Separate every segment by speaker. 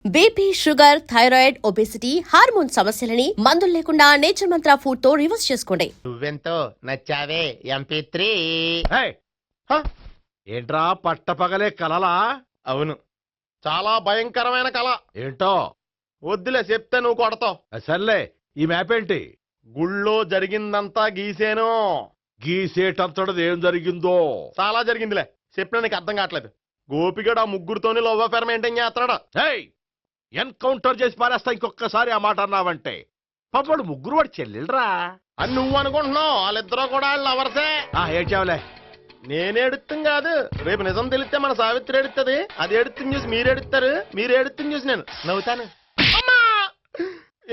Speaker 1: BP, sugar, thyroid, obesity, hormone సమస్యలని మందులు లేకుండా నేచర్ మంత్ర ఫుడ్ తో రివర్స్ చేసుకోండి.
Speaker 2: నువ్వెంతో నచ్చావే MP3.
Speaker 3: ఏంట్రా పట్టపగలే కలలా?
Speaker 2: అవును, చాలా భయంకరమైన కళ.
Speaker 3: ఏంటో
Speaker 2: వద్దులే, చెప్తే నువ్వు కొడతావు.
Speaker 3: సర్లే, ఈ మ్యాప్ ఏంటి?
Speaker 2: గుళ్ళో జరిగిందంతా గీసేను.
Speaker 3: గీసేటంతటది ఏం జరిగిందో?
Speaker 2: చాలా జరిగిందిలే, చెప్పినా నీకు అర్థం కావట్లేదు. గోపిగడు ఆ ముగ్గురుతోని లవ్ అఫేర్ మెయింటైన్ చేస్తాడా?
Speaker 3: ఎన్కౌంటర్ చేసి పారేస్తా ఇంకొకసారి ఆ మాట అన్నావంటే. పాపడు ముగ్గురు వాడు చెల్లెలరా
Speaker 2: అని నువ్వు అనుకుంటున్నావు, వాళ్ళిద్దరూ కూడా లవర్సే.
Speaker 3: ఏడ్చావులే.
Speaker 2: నేనే ఎడుతుంది కాదు, రేపు నిజం తెలిస్తే మన సావిత్రి ఎడుతుంది. అది ఎడుతుంది చూసి మీరు ఎడుతారు, మీరు ఎడుతుంది చూసి నేను నవ్వుతాను. అమ్మా,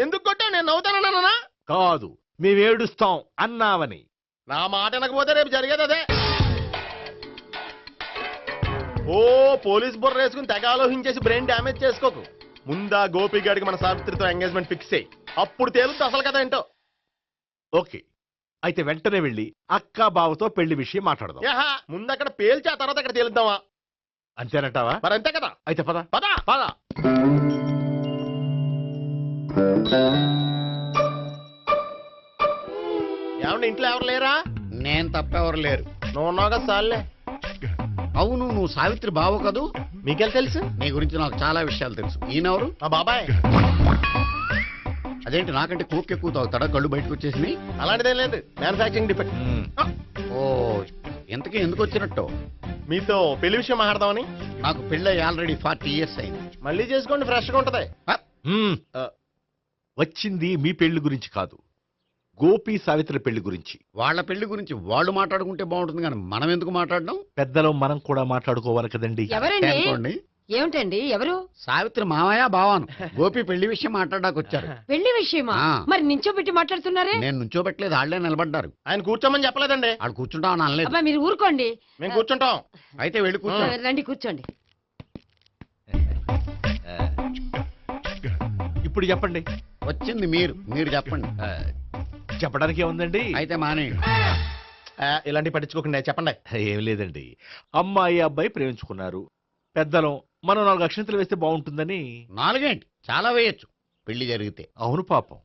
Speaker 2: ఎందుకు కొట్టావు? నేను నవ్వుతానన్నా?
Speaker 3: కాదు, మేమేడుస్తాం అన్నావని.
Speaker 2: నా మాట వినకపోతే రేపు జరిగేది అదే. ఓ పోలీస్ బుర్ర వేసుకుని తెగ ఆలోచించేసి బ్రెయిన్ డ్యామేజ్ చేసుకోకు. ముందా గోపిగాడికి మన సావిత్రితో ఎంగేజ్మెంట్ ఫిక్స్ అయ్యి అప్పుడు తేలుద్ది అసలు కదా ఏంటో.
Speaker 3: ఓకే, అయితే వెంటనే వెళ్ళి అక్క బావతో పెళ్లి విషయం మాట్లాడదాం.
Speaker 2: ముందు అక్కడ పేల్చి ఆ తర్వాత అక్కడ తేలుద్దామా?
Speaker 3: అంతేనంటావా?
Speaker 2: మరి అంతే కదా.
Speaker 3: అయితే పద
Speaker 2: పద
Speaker 3: పద.
Speaker 2: ఏమండి, ఇంట్లో ఎవరు లేరా?
Speaker 4: నేను తప్పెవరు లేరు.
Speaker 2: నువ్వు ఉన్నావు కదా సార్లే.
Speaker 4: అవును, నువ్వు సావిత్రి బావ కదూ?
Speaker 2: మీకెళ్ళి తెలుసు?
Speaker 4: నీ గురించి నాకు చాలా విషయాలు తెలుసు. ఈయనెవరు?
Speaker 2: మా బాబాయ్.
Speaker 4: అదేంటి, నాకంటే కోక్ ఎక్కువ తాగుతాడా? కళ్ళు బయటకు వచ్చేసి.
Speaker 2: అలాంటిదేం లేదు, మ్యానుఫాక్చరింగ్ డిఫెక్ట్.
Speaker 4: ఓ, ఇంతకీ ఎందుకు వచ్చినట్టు?
Speaker 2: మీతో పెళ్లి విషయం మాట్లాడదామని.
Speaker 4: నాకు పెళ్ళి ఆల్రెడీ 40 years అయింది.
Speaker 2: మళ్ళీ చేసుకోండి, ఫ్రెష్ గా ఉంటది.
Speaker 3: వచ్చింది మీ పెళ్లి గురించి కాదు, గోపి సావిత్రి పెళ్లి గురించి.
Speaker 4: వాళ్ళ పెళ్లి గురించి వాళ్ళు మాట్లాడుకుంటే బాగుంటుంది, కానీ మనం ఎందుకు మాట్లాడడం?
Speaker 3: పెద్దలో మనం కూడా మాట్లాడుకోవాలి కదండి.
Speaker 4: అనుకోండి.
Speaker 5: ఏమిటండి, ఎవరు?
Speaker 4: సావిత్రి మామయ్య బావాను. గోపి పెళ్లి విషయం మాట్లాడడానికి వచ్చారు.
Speaker 5: పెళ్లి విషయమా? మరి నించోబెట్టి మాట్లాడుతున్నారే?
Speaker 4: నేను నుంచోబెట్టలేదు, వాళ్ళే నిలబడ్డారు.
Speaker 2: ఆయన కూర్చోమని చెప్పలేదండి.
Speaker 4: వాళ్ళు కూర్చుంటామని అనలేదు.
Speaker 5: అబ్బా, మీరు ఊరుకోండి.
Speaker 2: మేము కూర్చుంటాం.
Speaker 4: అయితే వెళ్ళి కూర్చో.
Speaker 5: రండి, కూర్చోండి.
Speaker 3: ఇప్పుడు చెప్పండి.
Speaker 4: వచ్చింది మీరు చెప్పండి.
Speaker 3: చెప్పడానికి ఏముందండి?
Speaker 4: అయితే మానేయండి.
Speaker 2: ఇలాంటి పట్టించుకోకుండా చెప్పండి.
Speaker 3: ఏం లేదండి, అమ్మాయి అబ్బాయి ప్రేమించుకున్నారు. పెద్దలం మనం 4 అక్షంతలు వేస్తే బాగుంటుందని.
Speaker 4: 4 ఏంటి, చాలా వేయచ్చు పెళ్లి జరిగితే.
Speaker 3: అవును, పాపం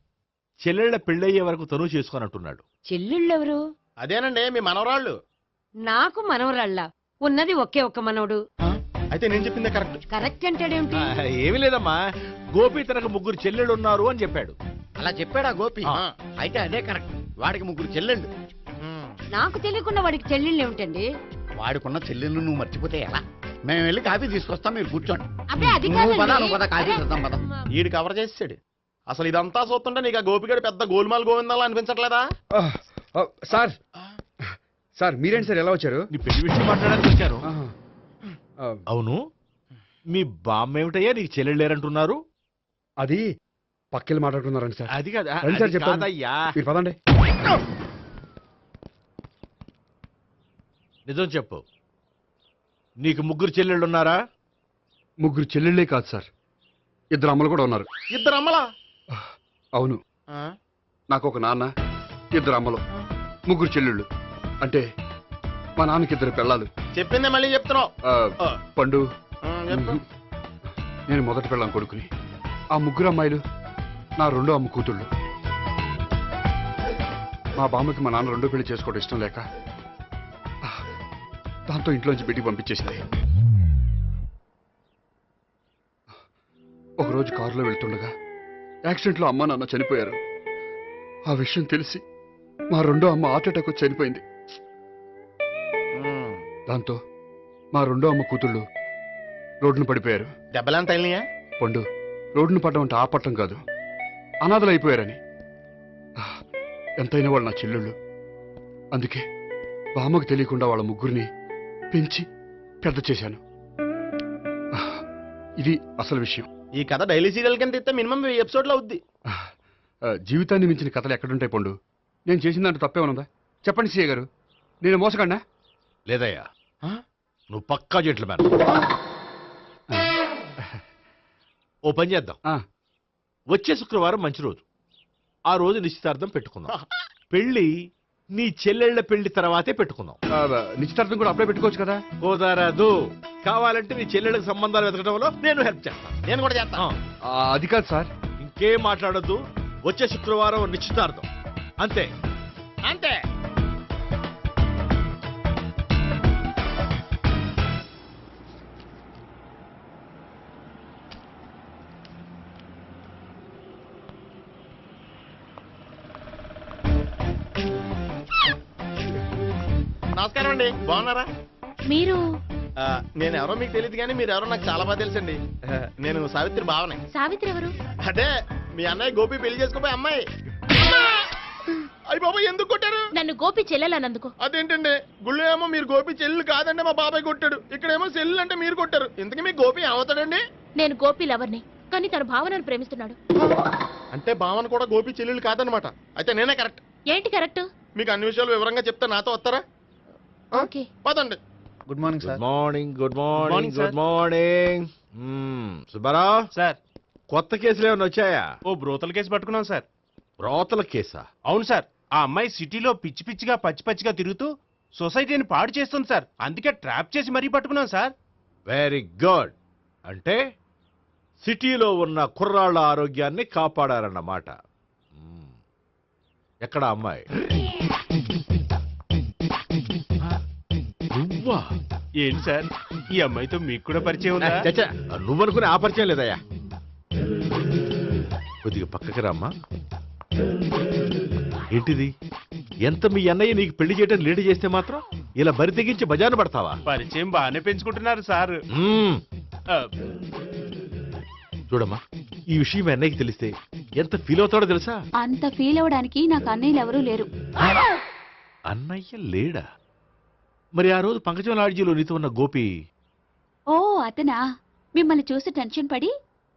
Speaker 3: చెల్లెళ్ళ పెళ్ళయ్యే వరకు తను చేసుకోనంటున్నాడు.
Speaker 5: చెల్లెళ్ళెవరు?
Speaker 2: అదేనండి, మీ మనవరాళ్ళు.
Speaker 5: నాకు మనవరాళ్ళ ఉన్నది ఒకే ఒక్క మనవడు.
Speaker 2: అయితే నేను చెప్పిందే కరెక్ట్.
Speaker 5: కరెక్ట్ అంటాడేమిటి?
Speaker 3: ఏమీ లేదమ్మా, గోపి తనకు 3 చెల్లెళ్ళు ఉన్నారు అని చెప్పాడు.
Speaker 4: అలా చెప్పాడా గోపి? అయితే అదే కరెక్ట్. వాడికి 3 చెల్లెళ్ళు.
Speaker 5: నాకు తెలియకుండా వాడికి చెల్లెళ్ళు ఏమిటండి?
Speaker 4: వాడికున్న చెల్లెళ్ళు నువ్వు మర్చిపోతే ఎలా? మేము వెళ్ళి కాఫీ తీసుకొస్తాం, మీరు కూర్చోండి.
Speaker 5: అబ్బే, అది
Speaker 4: నువ్వు పద,
Speaker 5: కాదండి.
Speaker 4: నువ్వు పద, కాఫీ చేద్దాం పద.
Speaker 2: ఈడు కవర్ చేసాడు. అసలు ఇదంతా చూస్తుంటే నీకు ఆ గోపిగడు పెద్ద గోల్మాల్ గోవిందాలు అనిపించట్లేదా?
Speaker 6: సార్ సార్ మీరేంటి సార్, ఎలా వచ్చారు?
Speaker 3: నీ పెళ్లి విషయం మాట్లాడడానికి వచ్చాను. అవును, మీ బామ్మ ఏమిటయ్యా నీకు చెల్లెళ్ళు లేరంటున్నారు?
Speaker 6: అది పక్కెళ్ళి మాట్లాడుకున్నారండి సార్.
Speaker 3: అది కాదు,
Speaker 6: రండి సార్, చెప్తాను.
Speaker 3: కాదయ్యా,
Speaker 6: మీరు పదండి.
Speaker 3: నిజం చెప్పు, నీకు 3 చెల్లెళ్ళు ఉన్నారా?
Speaker 6: 3 చెల్లెళ్ళే కాదు సార్, 2 అమ్మలు కూడా ఉన్నారు.
Speaker 2: 2 అమ్మలా?
Speaker 6: అవును, నాకు ఒక నాన్న, 2 అమ్మలు, 3 చెల్లెళ్ళు. అంటే మా నాన్నకి 2 పిల్లలు.
Speaker 2: చెప్పిందే మళ్ళీ చెప్తున్నావు.
Speaker 6: పండు,
Speaker 2: చెప్పు.
Speaker 6: నేను మొదటి పెళ్ళాం కొడుకుని. ఆ 3 అమ్మాయిలు నా 2వ అమ్మ కూతుళ్ళు. మా బామ్మకి మా నాన్న 2వ పెళ్లి చేసుకోవడం ఇష్టం లేక దాంతో ఇంట్లోంచి బిడ్డికి పంపించేసింది. ఒకరోజు కారులో వెళ్తుండగా యాక్సిడెంట్లో అమ్మ నాన్న చనిపోయారు. ఆ విషయం తెలిసి మా 2వ అమ్మ హార్ట్ అటాక్ వచ్చి చనిపోయింది. దాంతో మా 2వ అమ్మ కూతుళ్ళు రోడ్డును పడిపోయారు.
Speaker 2: దెబ్బలంత తగిలినాయా?
Speaker 6: పండు, రోడ్డును పడ్డం అంటే ఆపట్టం కాదు, అనాథలు అయిపోయారని. ఎంతైనా వాళ్ళు నా చెల్లెళ్ళు. అందుకే బామ్మకు తెలియకుండా వాళ్ళ 3 పెంచి పెద్ద చేశాను. ఇది అసలు విషయం.
Speaker 2: ఈ కథ డైలీ సీరియల్ కింద ఇస్తే మినిమం 1000 ఎపిసోడ్లు అవుద్ది.
Speaker 6: జీవితాన్ని మించిన కథలు ఎక్కడుంటాయి పండు? నేను చేసిన దాంట్లో తప్పే ఉన్నదా? చెప్పండి సీఏ గారు, నేను మోసగండా?
Speaker 3: లేదయ్యా, నువ్వు పక్కా జెంట్లమ్యాన్. ఓ పని చేద్దాం, వచ్చే శుక్రవారం మంచి రోజు. ఆ రోజు నిశ్చితార్థం పెట్టుకుందాం. పెళ్లి నీ చెల్లెళ్ళ పెళ్లి తర్వాతే పెట్టుకుందాం.
Speaker 6: నిశ్చితార్థం కూడా అప్పుడే పెట్టుకోవచ్చు కదా.
Speaker 3: కుదరదు. కావాలంటే నీ చెల్లెళ్ళకి సంబంధాలు వెతకడంలో నేను హెల్ప్ చేస్తాను.
Speaker 2: నేను కూడా చేస్తాను.
Speaker 6: అది కాదు సార్.
Speaker 3: ఇంకేం మాట్లాడొద్దు. వచ్చే శుక్రవారం నిశ్చితార్థం. అంతే.
Speaker 2: అంతే. నమస్కారం అండి, బాగున్నారా?
Speaker 7: మీరు
Speaker 2: నేను ఎవరో మీకు తెలియదు కానీ మీరు ఎవరో నాకు చాలా బాగా తెలుసండి. నేను సావిత్రి బావనే.
Speaker 7: సావిత్రి ఎవరు?
Speaker 2: అదే మీ అన్నయ్య గోపి పెళ్లి చేసుకోపోయి అమ్మాయి. అయ్యి బాబాయ్ ఎందుకు కొట్టారు?
Speaker 7: నన్ను గోపి చెల్లెలన్నందుకు.
Speaker 2: అదేంటండి, గుళ్ళు ఏమో మీరు గోపి చెల్లు కాదంటే మా బాబాయ్ కొట్టాడు, ఇక్కడేమో చెల్లు అంటే మీరు కొట్టారు. ఇంతకీ మీ గోపి ఏమవుతాడండి?
Speaker 7: నేను గోపి లవర్ని, కానీ తన భావనను ప్రేమిస్తున్నాడు.
Speaker 2: అంటే భావన కూడా గోపి చెల్లెలు కాదనమాట. అయితే నేనే కరెక్ట్.
Speaker 7: ఏంటి కరెక్ట్?
Speaker 2: మీకు అన్ని విషయాలు వివరంగా చెప్తే నాతో వస్తారా?
Speaker 7: ఓకే.
Speaker 2: పదండి.
Speaker 4: Good morning
Speaker 3: good morning. Good morning. Good morning. Subbarao
Speaker 8: sir,
Speaker 3: కొత్త కేసులు ఏమైనా వచ్చాయా?
Speaker 8: ఓ బ్రోతల కేసు పట్టుకున్నాం సార్.
Speaker 3: రోతల కేసా?
Speaker 8: అవును సార్, ఆ అమ్మాయి సిటీలో పిచ్చి పిచ్చిగా పచ్చి పచ్చిగా తిరుగుతూ సొసైటీని పాడు చేస్తుంది సార్. అందుకే ట్రాప్ చేసి మరీ పట్టుకున్నాం సార్.
Speaker 3: Very good. అంటే సిటీలో ఉన్న కుర్రాళ్ళ ఆరోగ్యాన్ని కాపాడారన్నమాట. ఎక్కడ అమ్మాయి? నువ్వా?
Speaker 8: ఏంటి సార్, ఈ అమ్మాయితో మీకు కూడా పరిచయం ఉందా?
Speaker 3: చచ్చా, నువ్వనుకునే ఆ పరిచయం లేదయ్యా. కొద్దిగా పక్కకి రామ్మా. ఏంటిది? ఎంత మీ అన్నయ్య నీకు పెళ్లి చేయడం లేట్ చేస్తే మాత్రం ఇలా బరి తెగించి బజారు పడతావా?
Speaker 8: పరిచయం బాగానే పెంచుకుంటున్నారు సార్. ఆ,
Speaker 3: చూడమ్మా, ఈ విషయం మీ అన్నయ్యకి తెలిస్తే ఎంత ఫీల్ అవుతాడో తెలుసా?
Speaker 7: అంత ఫీల్ అవడానికి నాకు అన్నయ్యలు ఎవరూ లేరు.
Speaker 3: అన్నయ్య లేడా? మరి ఆ రోజు పంకజం లాడ్జీలో నీతో ఉన్న గోపి?
Speaker 7: ఓ అతనా? మిమ్మల్ని చూసి టెన్షన్ పడి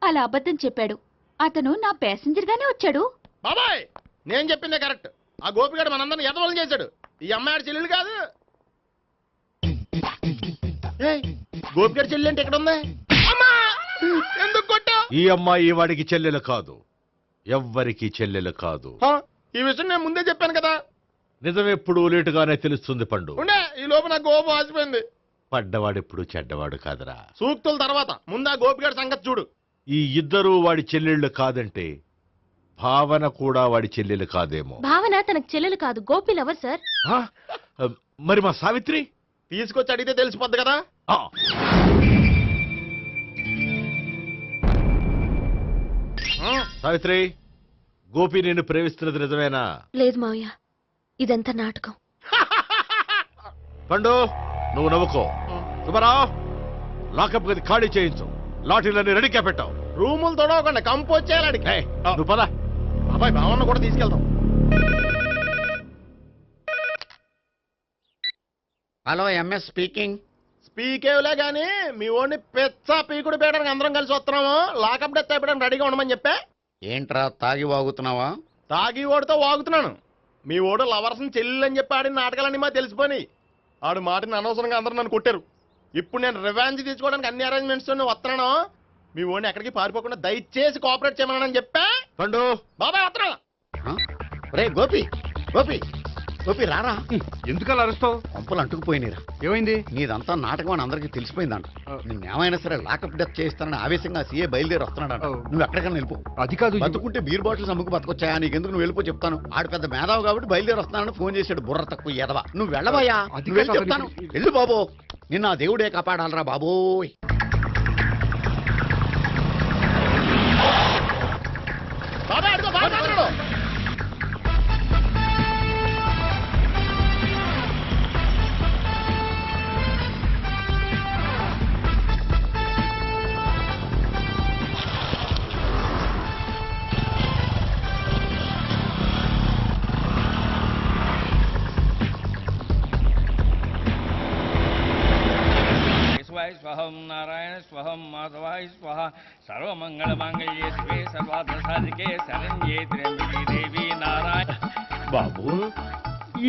Speaker 7: అలా అబద్ధం చెప్పాడు. అతను నా ప్యాసింజర్ గానే వచ్చాడు.
Speaker 2: బాబాయ్ నేను చెప్పిందే కరెక్ట్. ఆ గోపిగాడు మనందరిని ఎదవలం చేశాడు. ఈ అమ్మాయి చెల్లెలు కాదు. గోపిగాడి చెల్లెలు అంటే ఎక్కడ ఉంది? అమ్మా! ఎందుకు కొట్టా?
Speaker 3: ఈ అమ్మాయి వాడికి చెల్లెలు కాదు, ఎవ్వరికి చెల్లెలు కాదు.
Speaker 2: ఈ విషయం నేను ముందే చెప్పాను కదా.
Speaker 3: నిజమెప్పుడు లేటుగానే తెలుస్తుంది పండు.
Speaker 2: ఉండే ఈ లోపు నా గోపు ఆసిపోయింది.
Speaker 3: పడ్డవాడెప్పుడు చెడ్డవాడు కాదురా.
Speaker 2: సూక్తుల తర్వాత ముందు ఆ గోపిగాడి సంగతి చూడు.
Speaker 3: ఈ ఇద్దరూ వాడి చెల్లెళ్ళు కాదంటే భావన కూడా వాడి చెల్లెలు కాదేమో.
Speaker 7: భావన తనకు చెల్లెలు కాదు, గోపి లవర్ సార్.
Speaker 3: ఆ? మరి మా సావిత్రి?
Speaker 2: తీసుకొచ్చి అడిగితే తెలిసిపోద్ది కదా.
Speaker 3: ఆ. సావిత్రి, గోపి నేను ప్రేమిస్తున్నది నిజమేనా?
Speaker 7: లేదు మావయ్య, ఇదంతా నాటకం.
Speaker 3: పండు నువ్వు నవ్వుకో. సుబ్బారావు, లాకప్ గది ఖాళీ చేయించు. లాఠీలన్నీ రెడీగా పెట్టావు.
Speaker 2: రూములు తొడవకుండా కంపోజ్ చేయాలి.
Speaker 3: ఏయ్, నువ్వు పద.
Speaker 2: అబ్బాయి భావన కూడా తీసుకెళ్తాం.
Speaker 4: Hello, MS speaking.
Speaker 2: స్పీకేవ్లే గానీ మీ ఓడిని పెచ్చ పీకుడు పేయడానికి అందరం కలిసి వస్తున్నాము. లాకప్ డెత్ అయిపోయడానికి రెడీగా ఉండమని చెప్పే.
Speaker 4: ఏంట్రా తాగి వాగుతున్నావా?
Speaker 2: తాగి ఓడితో వాగుతున్నాను. మీ ఓడు లవర్స్ని చెల్లెలని చెప్పి ఆడిన నాటకాలన్నీ మా తెలిసిపోయి ఆడు మాటని అనవసరంగా అందరూ నన్ను కొట్టారు. ఇప్పుడు నేను రివెంజ్ తీసుకోవడానికి అన్ని అరేంజ్మెంట్స్ వస్తున్నాను. మీ ఓడిని ఎక్కడికి పారిపోకుండా దయచేసి కోఆపరేట్ చేయమని చెప్పా.
Speaker 3: పండు
Speaker 2: బాబాయ్ వస్తున్నా.
Speaker 4: రే గోపి, గోపి, గోపి రారా.
Speaker 6: ఎందుకలా అరుస్తావు?
Speaker 4: పంపులు అంటుకుపోయినరా.
Speaker 6: ఏమైంది?
Speaker 4: నీదంతా నాటకం అని అందరికీ తెలిసిపోయిందంట. నిన్నేమైనా సరే లాకప్ డెత్ చేస్తానని ఆవేశంగా సీఏ బయలుదేరి వస్తున్నాడంట. నువ్వు ఎక్కడికైనా వెళ్ళిపో.
Speaker 6: అది కాదు.
Speaker 4: బతుకుంటే బీర్ బాటిల్స్ అమ్ముకు బతకొచ్చాయా? నీకెందుకు? నువ్వు వెళ్ళిపో చెప్తాను. ఆడు పెద్ద మేధావు కాబట్టి బయలుదేరి వస్తానని ఫోన్ చేశాడు. బుర్ర తక్కువ ఎదవా. నువ్వు వెళ్ళబోయా?
Speaker 6: అది
Speaker 4: నువ్వు వెళ్ళి
Speaker 6: కాదు.
Speaker 4: చెప్తాను. వెళ్ళు బాబో. నిన్న ఆ దేవుడే కాపాడాలరా బాబోయ్.
Speaker 2: బాబాయ్ అడుగు, బాబాయ్ అడుగు.
Speaker 9: స్వహం నారాయణ స్వహం మాధవాయ స్వహ సర్వమంగళమాంగళ్యే శివే సర్వార్థసాధికే శరణ్యే త్ర్యంబకే దేవి నారాయణ. బాబు,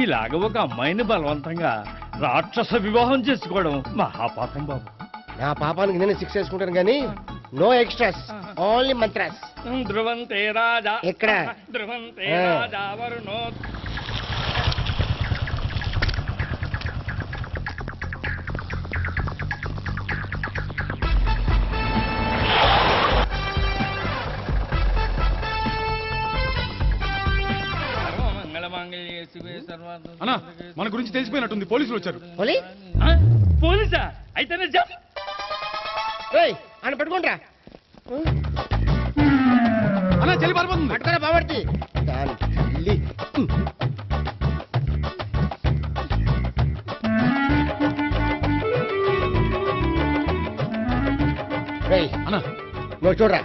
Speaker 9: ఇలాగ ఒక అమ్మాయిని బలవంతంగా రాక్షస వివాహం చేసుకోవడం మహాపాపం బాబు.
Speaker 2: నా పాపానికి నేను శిక్ష వేసుకుంటాను కానీ నో ఎక్స్ట్రాస్, ఓన్లీ మంత్రాస్.
Speaker 9: ధ్రువంతే రాజా
Speaker 2: ఎక్కడ?
Speaker 9: ధ్రువంతే రాజా వరుణో.
Speaker 6: అన్నా మన గురించి తెలిసిపోయినట్టుంది పోలీసులు వచ్చారు.
Speaker 9: ఆ? పోలీసా అయితేనే జప్
Speaker 2: అని పెట్టుకుంటా
Speaker 6: అన్నా చెల్లి పారిపోతుంది.
Speaker 2: పట్టుకురా బాబర్తి
Speaker 6: అన్నా
Speaker 2: చూడరా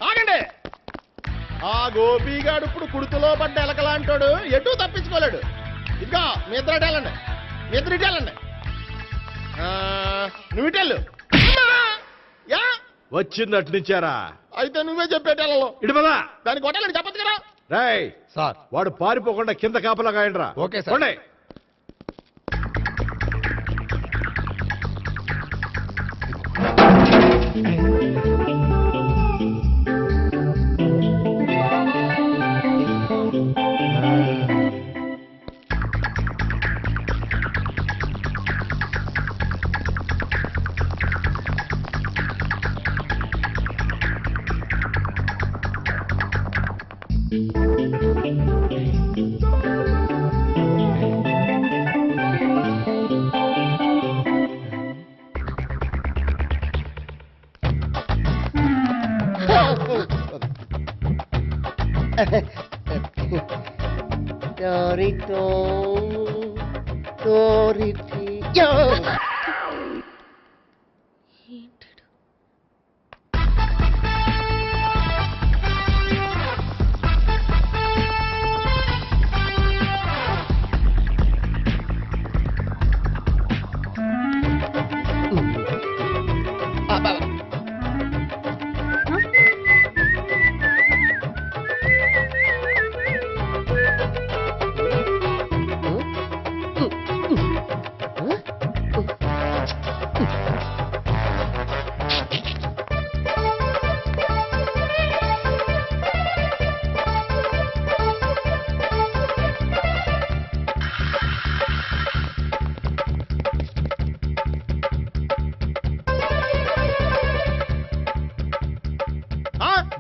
Speaker 2: ఆగండి. ఆ గోపిగాడు ఇప్పుడు కుడుతులో పడ్డ ఎలకలాంటాడు ఎటు తప్పించుకోలేడు. ఇదిగో మీ ఇద్దరు ఇటు వెళ్ళండి, మీ ఇద్దరు ఇటు వెళ్ళండి. నువ్వు ఇటు వెళ్ళు. యా
Speaker 3: వచ్చింది అటు నుంచారా?
Speaker 2: అయితే నువ్వే చెప్పేటెళ్ళలో
Speaker 3: ఇటు పదా.
Speaker 2: దానికి కొట్టాలని చెప్పచ్చు కదా.
Speaker 3: రేయ్
Speaker 4: సార్
Speaker 3: వాడు పారిపోకుండా కింద కాపలా కాయండిరా.
Speaker 4: Okay sir.
Speaker 3: పోండి.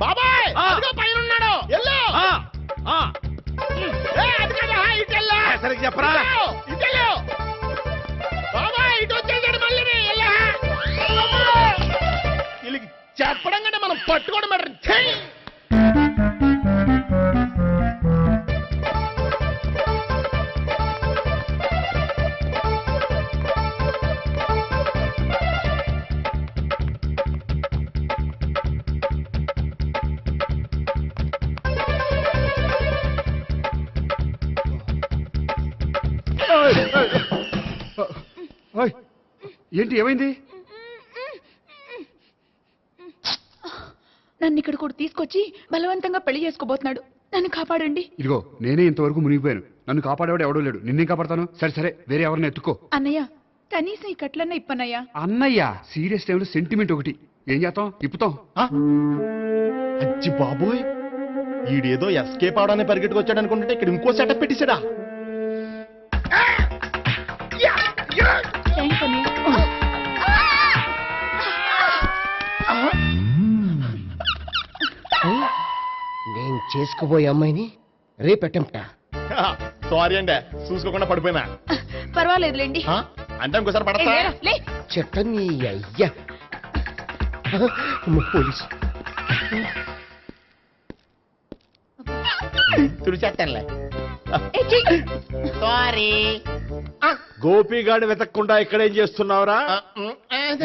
Speaker 2: బాబాయ్ పైన ఉన్నాడు. ఎల్లు. అది కదా ఇటు వెళ్ళు.
Speaker 3: సరిగ్గా చెప్పరా?
Speaker 2: ఇటు వెళ్ళు. బాబాయ్ ఇటు వచ్చేసాడు మళ్ళీ. వీళ్ళకి చెప్పడం కంటే మనం పట్టుకోవడం బెటర్. ఛీ!
Speaker 6: ఓయ్, ఏంటి ఏమైంది?
Speaker 7: నన్ను ఇక్కడ కూడా తీసుకొచ్చి బలవంతంగా పెళ్లి చేసుకోబోతున్నాడు. నన్ను కాపాడండి.
Speaker 6: ఇదిగో నేనే ఇంతవరకు మునిగిపోయాను. నన్ను కాపాడేవాడు ఎవడో లేడు. నిన్నే కాపాడతాను. సరే సరే వేరే ఎవరిని ఎత్తుకో.
Speaker 7: అన్నయ్య కనీసం ఈ కట్లన్న ఇప్పనయ్యా.
Speaker 6: అన్నయ్య సీరియస్ టైంలో సెంటిమెంట్ ఒకటి. ఏం చేస్తాం? ఇప్పుతాం.
Speaker 2: అచ్చి బాబోయ్, ఈడేదో ఎస్కేప్ అవడానికి పరిగెట్టుకొచ్చాడు అనుకుంటే ఇక్కడ ఇంకో సెటప్ పెట్టించాడా?
Speaker 7: థ్యాంక్స్ అన్నయ్య.
Speaker 10: నేను చేసుకుపోయే అమ్మాయిని రేపెట్టంటా.
Speaker 2: సారీ అండి, చూసుకోకుండా పడిపోయినా.
Speaker 7: పర్వాలేదులేండి.
Speaker 2: అంటే ఇంకోసారి పడతా.
Speaker 7: లే.
Speaker 10: చెట్ట నీ అయ్యా పోలీసు
Speaker 2: తుడిచేస్తానులే.
Speaker 10: సారీ.
Speaker 3: గోపిగాడు వెతకకుండా ఇక్కడేం చేస్తున్నావురా?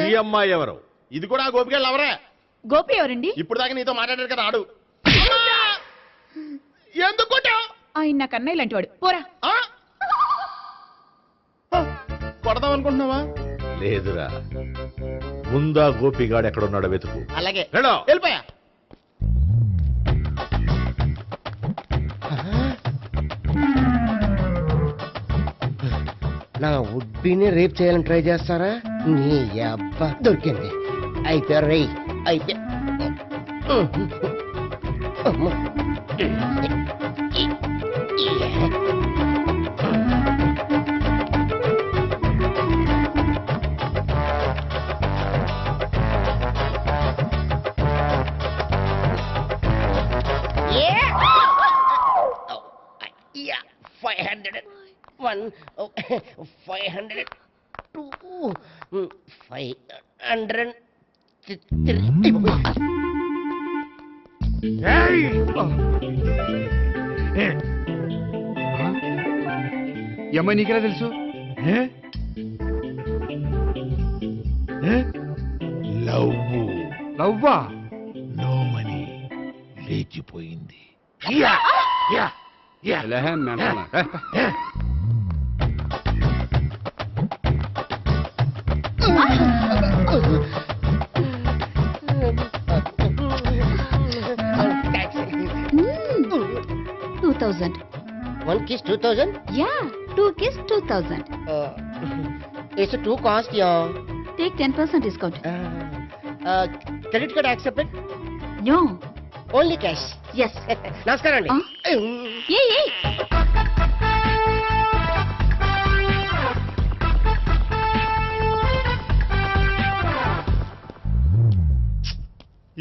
Speaker 3: ఈ అమ్మాయి ఎవరు?
Speaker 2: ఇది కూడా గోపికెళ్ళి ఎవరే?
Speaker 7: గోపి ఎవరండి?
Speaker 2: ఇప్పుడు దాకా నీతో మాట్లాడారు కదా ఆడు. ఎందుకు కొట్టావ్?
Speaker 7: ఆయన నాకు అన్నయ్య లాంటి వాడు. పోరా.
Speaker 2: కొడదాం అనుకుంటున్నావా?
Speaker 3: లేదురా, ముందా గోపిగాడు ఎక్కడున్నాడో వెతుకు.
Speaker 2: అలాగే
Speaker 3: వెళ్ళు.
Speaker 2: వెళ్ళిపోయా.
Speaker 10: నా ఉడ్బీని రేప్ చేయాలని ట్రై చేస్తారా? నీ అబ్బా దొరికింది. అయితే రేయ్ అయితే అమ్మ. Yeah, 501, 502, 503.
Speaker 6: ఈ అమ్మాయి నీకెలా తెలుసు? లవ్వా?
Speaker 3: నో మనీ లేచిపోయింది.
Speaker 6: ఎలాహే mental.
Speaker 10: Taxi.
Speaker 7: 2000.
Speaker 10: One kiss 2000?
Speaker 7: Yeah, 2 kiss 2000.
Speaker 10: It's too cost, yeah.
Speaker 7: Take 10% discount.
Speaker 10: Credit card accepted?
Speaker 7: No.
Speaker 10: Only cash.
Speaker 7: Yes.
Speaker 10: నమస్కారం అండి.
Speaker 7: Hey.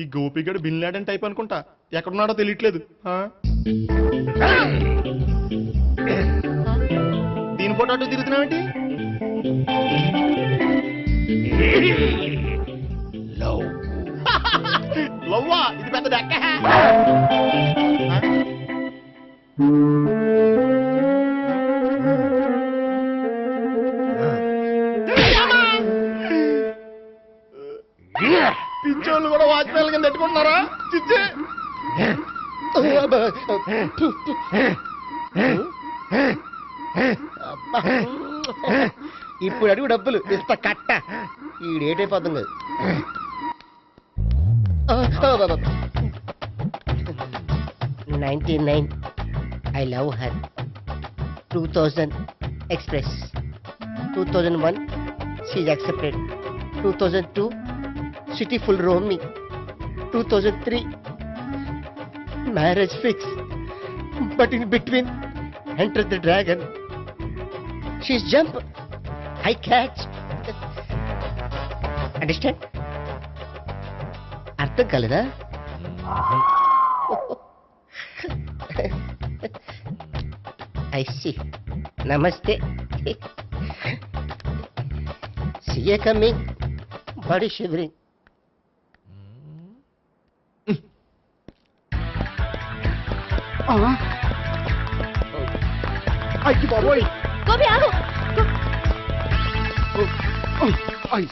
Speaker 2: ఈ గోపిగడు బిన్ లాడెన్ టైప్ అనుకుంటా, ఎక్కడున్నాడో తెలియట్లేదు. ఆ? దీని ఫోటో అటు తిరుగుతున్నావేంటి? లవ్వా? ఇది పెద్ద డెక్క. పిచ్చోళ్ళు కూడా వాచ్మెన్ కింద పెట్టుకుంటున్నారా? చిచ్చే
Speaker 10: అబ్బా. ఇప్పుడు అడుగు డబ్బులు ఇంత కట్ట ఈ డేట్ అయిపోతుంది. 99. I love her. 2000 express. 2001 she's accepted. 2002 city full roaming. 2003 marriage fix. But in between enter the dragon. She's jump. I catch. Understand? అర్థం కలదా? I see. Namaste. See you coming. Body shivering.
Speaker 6: అయ్యి బాబోయ్.
Speaker 7: గోపి ఆగు.
Speaker 6: అయ్యి